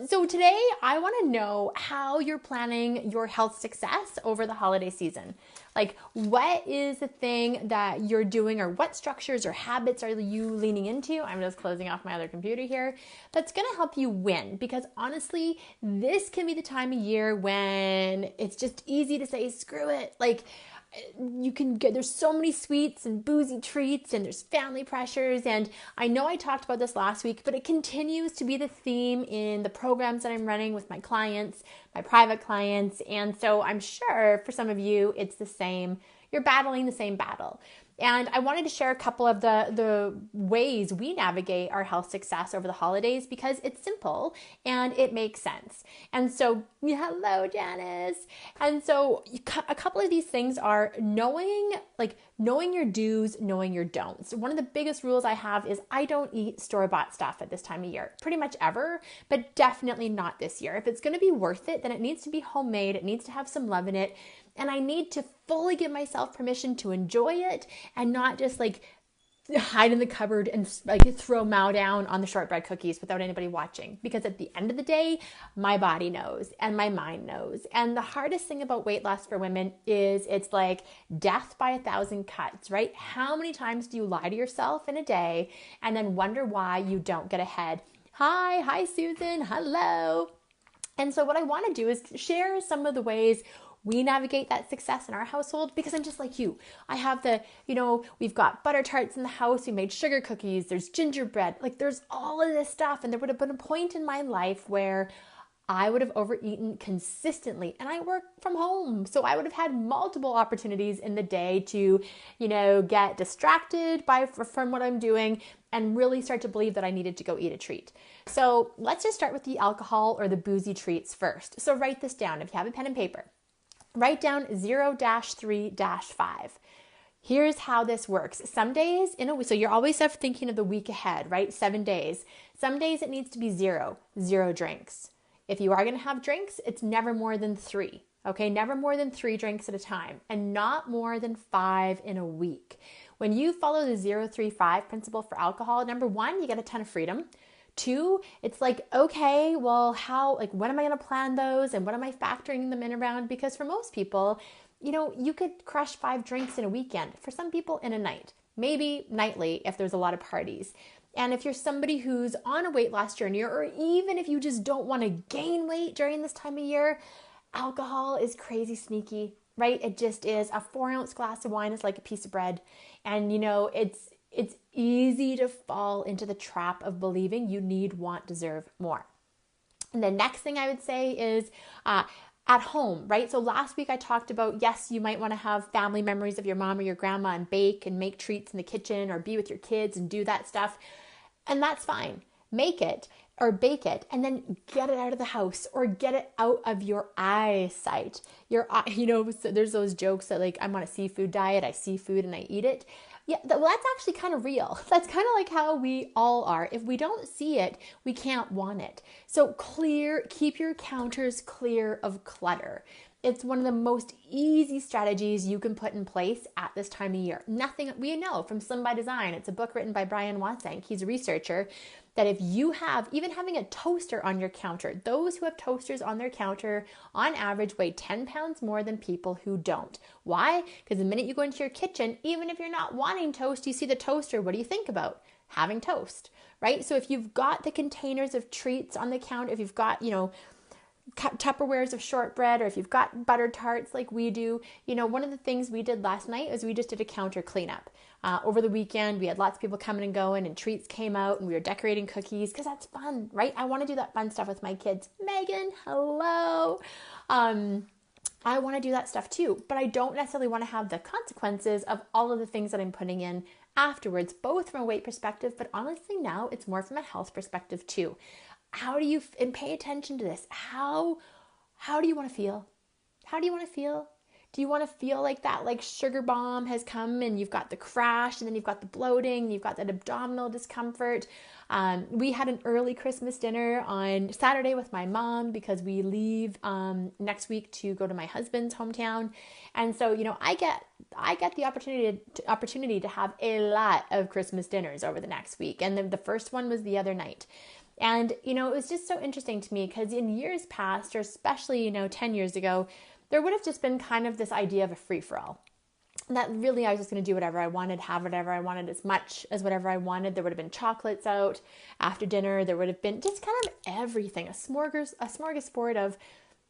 So today I want to know how you're planning your health success over the holiday season. Like, what is the thing that you're doing, or what structures or habits are you leaning into? I'm just closing off my other computer here. That's going to help you win, because honestly, this can be the time of year when it's just easy to say, screw it. Like, you can get, there's so many sweets and boozy treats, and there's family pressures. And I know I talked about this last week, but it continues to be the theme in the programs that I'm running with my clients, my private clients. And so I'm sure for some of you, it's the same. You're battling the same battle. And I wanted to share a couple of the ways we navigate our health success over the holidays, because it's simple and it makes sense. And so, hello, Janice. And so a couple of these things are knowing your do's, knowing your don'ts. One of the biggest rules I have is I don't eat store-bought stuff at this time of year, pretty much ever, but definitely not this year. If it's going to be worth it, then it needs to be homemade. It needs to have some love in it. And I need to fully give myself permission to enjoy it, and not just hide in the cupboard and throw Mao down on the shortbread cookies without anybody watching. Because at the end of the day, my body knows and my mind knows. And the hardest thing about weight loss for women is it's like death by 1,000 cuts, right? How many times do you lie to yourself in a day and then wonder why you don't get ahead? Hi, Susan. Hello. And so what I want to do is share some of the ways we navigate that success in our household, because I'm just like you. I have we've got butter tarts in the house. We made sugar cookies. There's gingerbread. There's all of this stuff. And there would have been a point in my life where I would have overeaten consistently, and I work from home. So I would have had multiple opportunities in the day to, get distracted from what I'm doing and really start to believe that I needed to go eat a treat. So let's just start with the alcohol or the boozy treats first. So write this down if you have a pen and paper. Write down 0-3-5. Here's how this works. Some days in a week, so you're always thinking of the week ahead, right? 7 days. Some days it needs to be zero drinks. If you are going to have drinks, it's never more than 3. Okay, never more than 3 drinks at a time, and not more than 5 in a week. When you follow the 0-3-5 principle for alcohol, number 1, you get a ton of freedom. 2, it's okay, well, when am I going to plan those, and what am I factoring them in around? Because for most people, you could crush 5 drinks in a weekend. For some people, in a night, maybe nightly if there's a lot of parties. And if you're somebody who's on a weight loss journey, or even if you just don't want to gain weight during this time of year, alcohol is crazy sneaky, right? It just is. A 4-ounce glass of wine is like a piece of bread. And, it's easy to fall into the trap of believing you need, want, deserve more. And the next thing I would say is at home, right? So last week I talked about, yes, you might want to have family memories of your mom or your grandma and bake and make treats in the kitchen, or be with your kids and do that stuff. And that's fine. Make it or bake it, and then get it out of the house, or get it out of your eyesight. So there's those jokes that I'm on a seafood diet, I see food and I eat it. Yeah, well, that's actually kind of real. That's kind of like how we all are. If we don't see it, we can't want it. So keep your counters clear of clutter. It's one of the most easy strategies you can put in place at this time of year. Nothing we know from Slim by Design. It's a book written by Brian Wansink. He's a researcher. That if you have, even having a toaster on your counter, those who have toasters on their counter on average weigh 10 pounds more than people who don't. Why? Because the minute you go into your kitchen, even if you're not wanting toast, you see the toaster, what do you think about? Having toast, right? So if you've got the containers of treats on the counter, if you've got, Tupperwares of shortbread, or if you've got butter tarts like we do, one of the things we did last night is we just did a counter cleanup. Over the weekend, we had lots of people coming and going, and treats came out, and we were decorating cookies, because that's fun, right? I want to do that fun stuff with my kids. Megan, hello. I want to do that stuff too, but I don't necessarily want to have the consequences of all of the things that I'm putting in afterwards, both from a weight perspective, but honestly now it's more from a health perspective too. How do you, and pay attention to this, how do you want to feel? How do you want to feel? Do you want to feel like that sugar bomb has come and you've got the crash, and then you've got the bloating, you've got that abdominal discomfort? We had an early Christmas dinner on Saturday with my mom, because we leave next week to go to my husband's hometown. And so, I get the opportunity to have a lot of Christmas dinners over the next week. And then the first one was the other night. And, it was just so interesting to me because in years past, or especially, 10 years ago, there would have just been kind of this idea of a free-for-all. That really I was just going to do whatever I wanted, have whatever I wanted, as much as whatever I wanted. There would have been chocolates out after dinner. There would have been just kind of everything, a smorgasbord of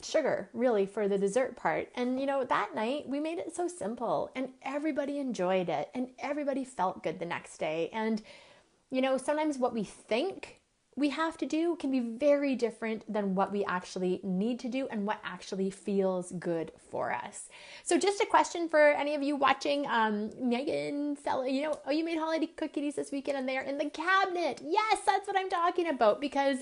sugar, really, for the dessert part. And, that night we made it so simple and everybody enjoyed it and everybody felt good the next day. And, sometimes what we think we have to do can be very different than what we actually need to do and what actually feels good for us. So just a question for any of you watching, Megan, you made holiday cookies this weekend and they are in the cabinet. Yes, that's what I'm talking about, because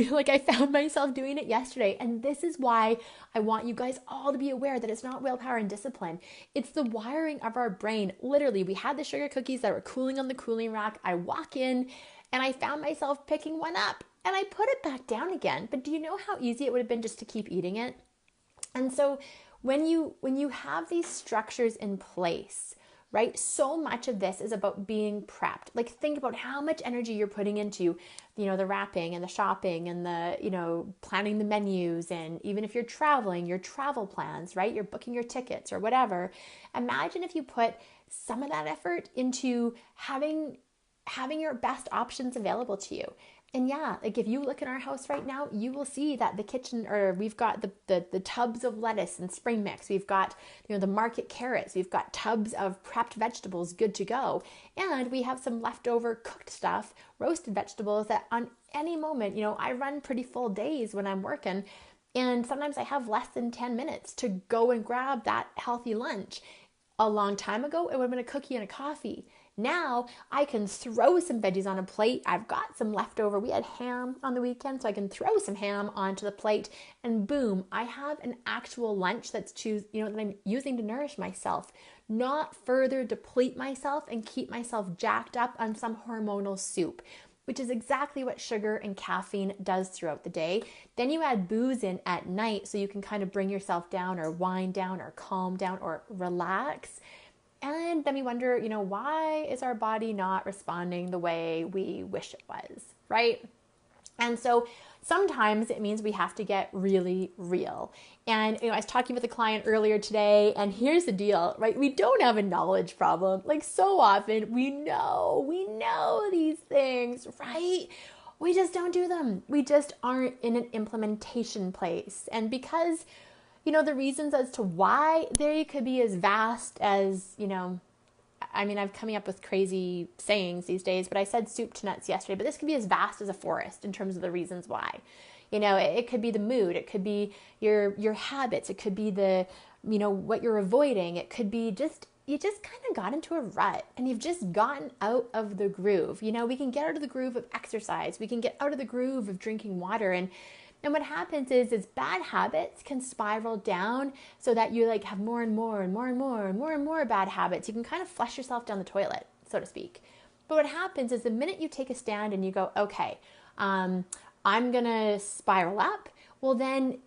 like I found myself doing it yesterday. And this is why I want you guys all to be aware that it's not willpower and discipline. It's the wiring of our brain. Literally, we had the sugar cookies that were cooling on the cooling rack. I walk in and I found myself picking one up and I put it back down again. But do you know how easy it would have been just to keep eating it? And so when you have these structures in place, right? So much of this is about being prepped. Like, think about how much energy you're putting into, the wrapping and the shopping and the, planning the menus. And even if you're traveling, your travel plans, right? You're booking your tickets or whatever. Imagine if you put some of that effort into having your best options available to you. And yeah, like if you look in our house right now, you will see that the kitchen, or we've got the tubs of lettuce and spring mix. We've got, the market carrots. We've got tubs of prepped vegetables good to go. And we have some leftover cooked stuff, roasted vegetables that on any moment, I run pretty full days when I'm working. And sometimes I have less than 10 minutes to go and grab that healthy lunch. A long time ago, it would have been a cookie and a coffee. Now I can throw some veggies on a plate. I've got some leftover. We had ham on the weekend, so I can throw some ham onto the plate and boom, I have an actual lunch that I'm using to nourish myself, not further deplete myself and keep myself jacked up on some hormonal soup, which is exactly what sugar and caffeine does throughout the day. Then you add booze in at night so you can kind of bring yourself down or wind down or calm down or relax. And then we wonder, why is our body not responding the way we wish it was, right? And so sometimes it means we have to get really real. And, I was talking with a client earlier today, and here's the deal, right? We don't have a knowledge problem. Like, so often we know these things, right? We just don't do them. We just aren't in an implementation place. And because the reasons as to why they could be as vast as, I'm coming up with crazy sayings these days, but I said soup to nuts yesterday, but this could be as vast as a forest in terms of the reasons why. It could be the mood, it could be your habits, it could be the, what you're avoiding, it could be just, you just kind of got into a rut and you've just gotten out of the groove. We can get out of the groove of exercise, we can get out of the groove of drinking water, and what happens is bad habits can spiral down so that you have more and more and more and more and more and more bad habits. You can kind of flush yourself down the toilet, so to speak. But what happens is the minute you take a stand and you go, okay, I'm going to spiral up, well then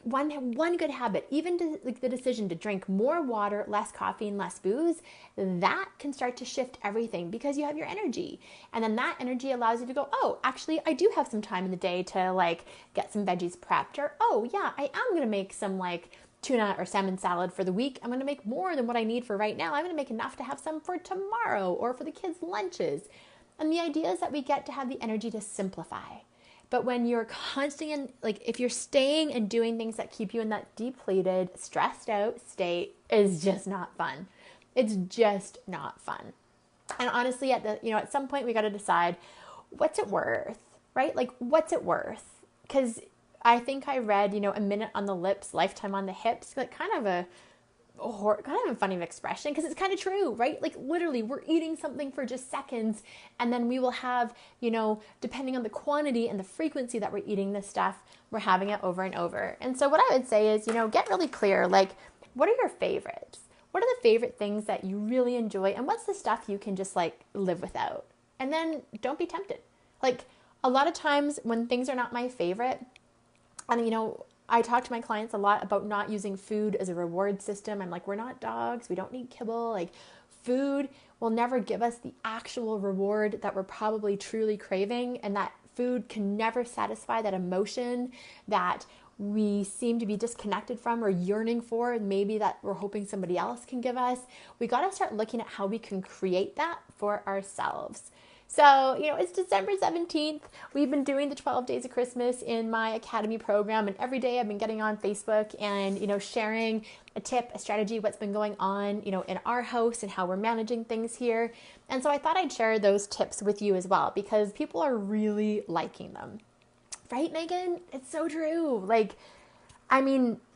one good habit, even the decision to drink more water, less coffee, and less booze, that can start to shift everything because you have your energy. And then that energy allows you to go, oh, actually, I do have some time in the day to get some veggies prepped. Or, oh yeah, I am going to make some tuna or salmon salad for the week. I'm going to make more than what I need for right now. I'm going to make enough to have some for tomorrow or for the kids' lunches. And the idea is that we get to have the energy to simplify. But when you're constantly if you're staying and doing things that keep you in that depleted, stressed out state, is just not fun. It's just not fun. And honestly, at some point we got to decide, what's it worth, right? What's it worth? Because I think I read, a minute on the lips, lifetime on the hips, kind of a funny expression, because it's kind of true, right? Literally we're eating something for just seconds and then we will have, depending on the quantity and the frequency that we're eating this stuff, we're having it over and over. And so what I would say is, get really clear, what are your favorites? What are the favorite things that you really enjoy? And what's the stuff you can just live without? And then don't be tempted. A lot of times when things are not my favorite, and I talk to my clients a lot about not using food as a reward system. I'm we're not dogs. We don't need kibble. Food will never give us the actual reward that we're probably truly craving. And that food can never satisfy that emotion that we seem to be disconnected from or yearning for, maybe that we're hoping somebody else can give us. We got to start looking at how we can create that for ourselves. So, it's December 17th. We've been doing the 12 Days of Christmas in my Academy program, and every day I've been getting on Facebook and, sharing a tip, a strategy, what's been going on, in our house and how we're managing things here. And so I thought I'd share those tips with you as well, because people are really liking them. Right, Megan? It's so true.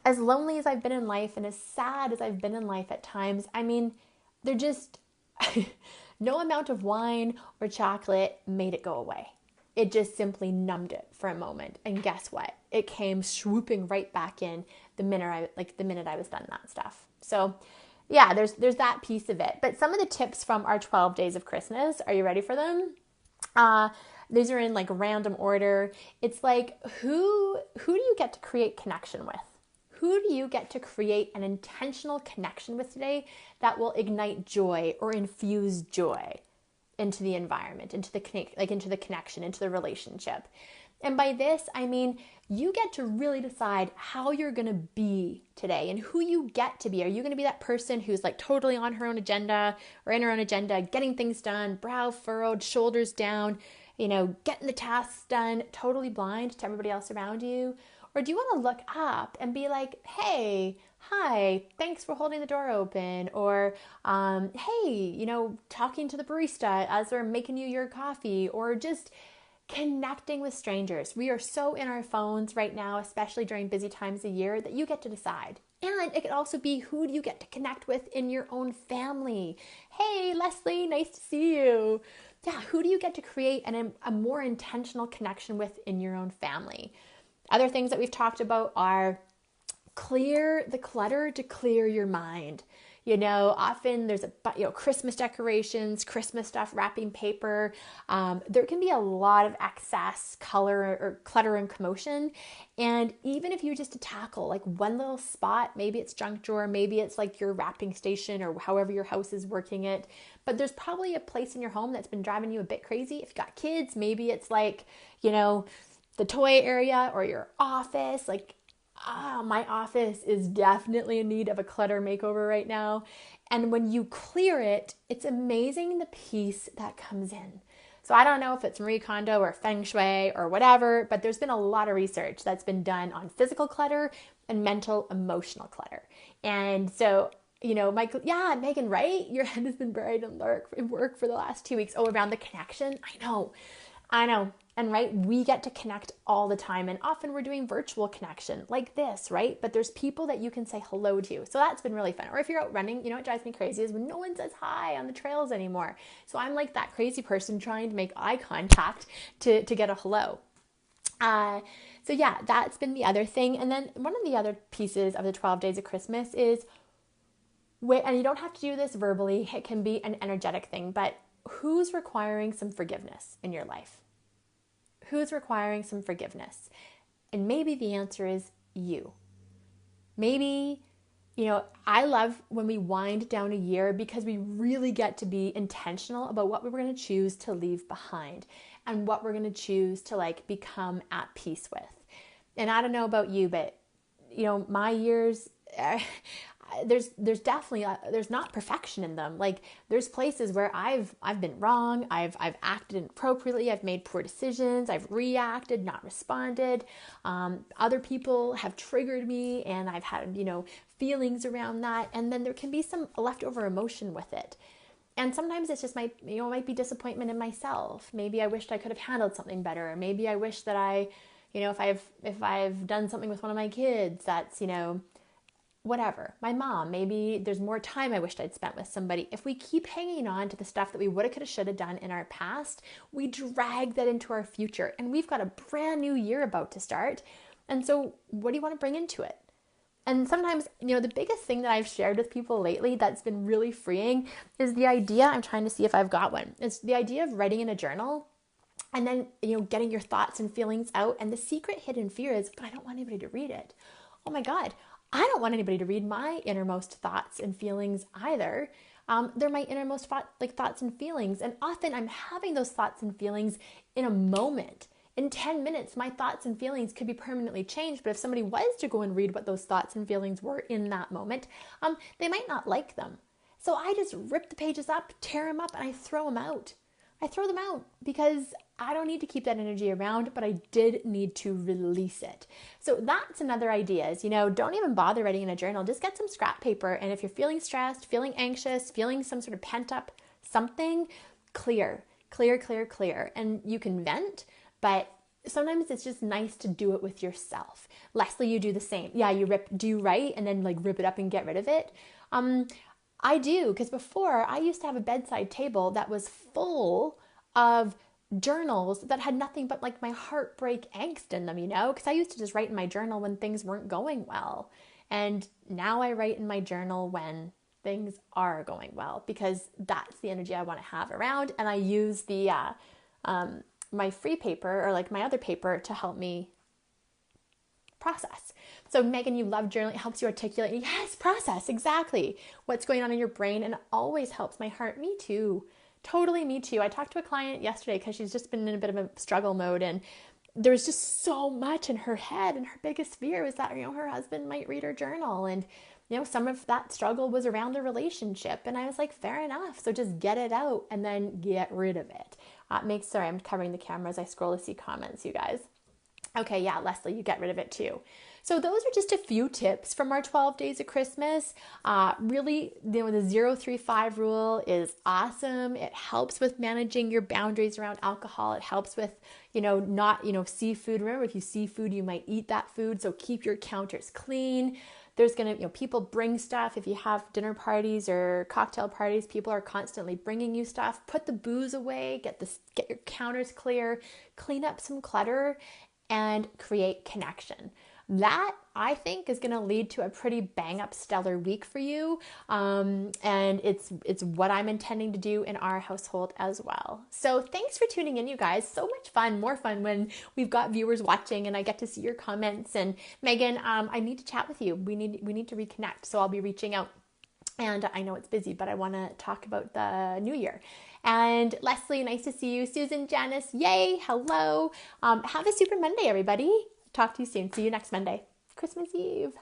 As lonely as I've been in life and as sad as I've been in life at times, they're just, no amount of wine or chocolate made it go away. It just simply numbed it for a moment. And guess what? It came swooping right back in the minute I was done that stuff. So yeah, there's that piece of it. But some of the tips from our 12 Days of Christmas, are you ready for them? These are in random order. It's who do you get to create connection with? Who do you get to create an intentional connection with today that will ignite joy or infuse joy into the environment, into the connection, into the relationship? And by this, I mean, you get to really decide how you're going to be today and who you get to be. Are you going to be that person who's totally on her own agenda or in her own agenda, getting things done, brow furrowed, shoulders down, getting the tasks done, totally blind to everybody else around you? Or do you want to look up and be like, hey, hi, thanks for holding the door open? Or, hey, talking to the barista as they're making you your coffee, or just connecting with strangers. We are so in our phones right now, especially during busy times of year, that you get to decide. And it could also be, who do you get to connect with in your own family? Hey, Leslie, nice to see you. Yeah, who do you get to create a more intentional connection with in your own family? Other things that we've talked about are clear the clutter to clear your mind. Often there's Christmas decorations, Christmas stuff, wrapping paper. There can be a lot of excess color or clutter and commotion. And even if you just tackle one little spot, maybe it's junk drawer, maybe it's your wrapping station or however your house is working it. But there's probably a place in your home that's been driving you a bit crazy. If you've got kids, maybe it's the toy area or your office. My office is definitely in need of a clutter makeover right now. And when you clear it, it's amazing the peace that comes in. So I don't know if it's Marie Kondo or Feng Shui or whatever, but there's been a lot of research that's been done on physical clutter and mental, emotional clutter. And so, Michael, yeah, Megan, right? Your head has been buried in work for the last 2 weeks. Oh, around the connection? I know. And right, we get to connect all the time, and often we're doing virtual connection like this, right? But there's people that you can say hello to. So that's been really fun. Or if you're out running, what drives me crazy is when no one says hi on the trails anymore. So I'm like that crazy person trying to make eye contact to get a hello. So yeah, that's been the other thing. And then one of the other pieces of the 12 Days of Christmas is, and you don't have to do this verbally, it can be an energetic thing, but who's requiring some forgiveness in your life? Who's requiring some forgiveness? And maybe the answer is you. Maybe, I love when we wind down a year because we really get to be intentional about what we're going to choose to leave behind and what we're going to choose to become at peace with. And I don't know about you, but my years, there's definitely there's not perfection in them. There's places where I've been wrong, I've acted inappropriately, I've made poor decisions, I've reacted, not responded. Other people have triggered me, and I've had feelings around that, and then there can be some leftover emotion with it. And sometimes it's just might be disappointment in myself. Maybe I wished I could have handled something better. Maybe I wish that if I've done something with one of my kids that's whatever, my mom, maybe there's more time I wished I'd spent with somebody. If we keep hanging on to the stuff that we woulda, coulda, shoulda done in our past, we drag that into our future, and we've got a brand new year about to start. And so what do you want to bring into it? And sometimes, the biggest thing that I've shared with people lately that's been really freeing is the idea, I'm trying to see if I've got one. It's the idea of writing in a journal and then, getting your thoughts and feelings out. And the secret hidden fear is, but I don't want anybody to read it. Oh my God. I don't want anybody to read my innermost thoughts and feelings either. They're my innermost thoughts and feelings. And often I'm having those thoughts and feelings in a moment. in 10 minutes, my thoughts and feelings could be permanently changed. But if somebody was to go and read what those thoughts and feelings were in that moment, they might not like them. So I just rip the pages up, tear them up, and I throw them out. I throw them out because I don't need to keep that energy around, but I did need to release it. So that's another idea is, don't even bother writing in a journal. Just get some scrap paper. And if you're feeling stressed, feeling anxious, feeling some sort of pent up something, clear. And you can vent, but sometimes it's just nice to do it with yourself. Leslie, you do the same. Yeah, do you write and then like rip it up and get rid of it? I do, because before I used to have a bedside table that was full of journals that had nothing but like my heartbreak angst in them, because I used to just write in my journal when things weren't going well. And now I write in my journal when things are going well, because that's the energy I want to have around. And I use the my free paper or like my other paper to help me process. So Megan, you love journaling. It helps you articulate. Yes, process exactly what's going on in your brain, and it always helps my heart. Me too. Totally me too. I talked to a client yesterday because she's just been in a bit of a struggle mode, and there was just so much in her head, and her biggest fear was that, her husband might read her journal, and some of that struggle was around a relationship. And I was like, fair enough. So just get it out and then get rid of it. Sorry, I'm covering the camera as I scroll to see comments, you guys. Okay, yeah, Leslie, you get rid of it too. So those are just a few tips from our 12 days of Christmas. Really, the 0-3-5 rule is awesome. It helps with managing your boundaries around alcohol. It helps with, not, seafood. Remember, if you see food, you might eat that food. So keep your counters clean. There's going to, people bring stuff. If you have dinner parties or cocktail parties, people are constantly bringing you stuff. Put the booze away, get your counters clear, clean up some clutter, and create connection. That, I think, is going to lead to a pretty bang-up stellar week for you. And it's what I'm intending to do in our household as well. So thanks for tuning in, you guys. So much fun, more fun when we've got viewers watching and I get to see your comments. And Megan, I need to chat with you. We need to reconnect. So I'll be reaching out. And I know it's busy, but I want to talk about the new year. And Leslie, nice to see you. Susan, Janice, yay, hello. Have a super Monday, everybody. Talk to you soon. See you next Monday. Christmas Eve.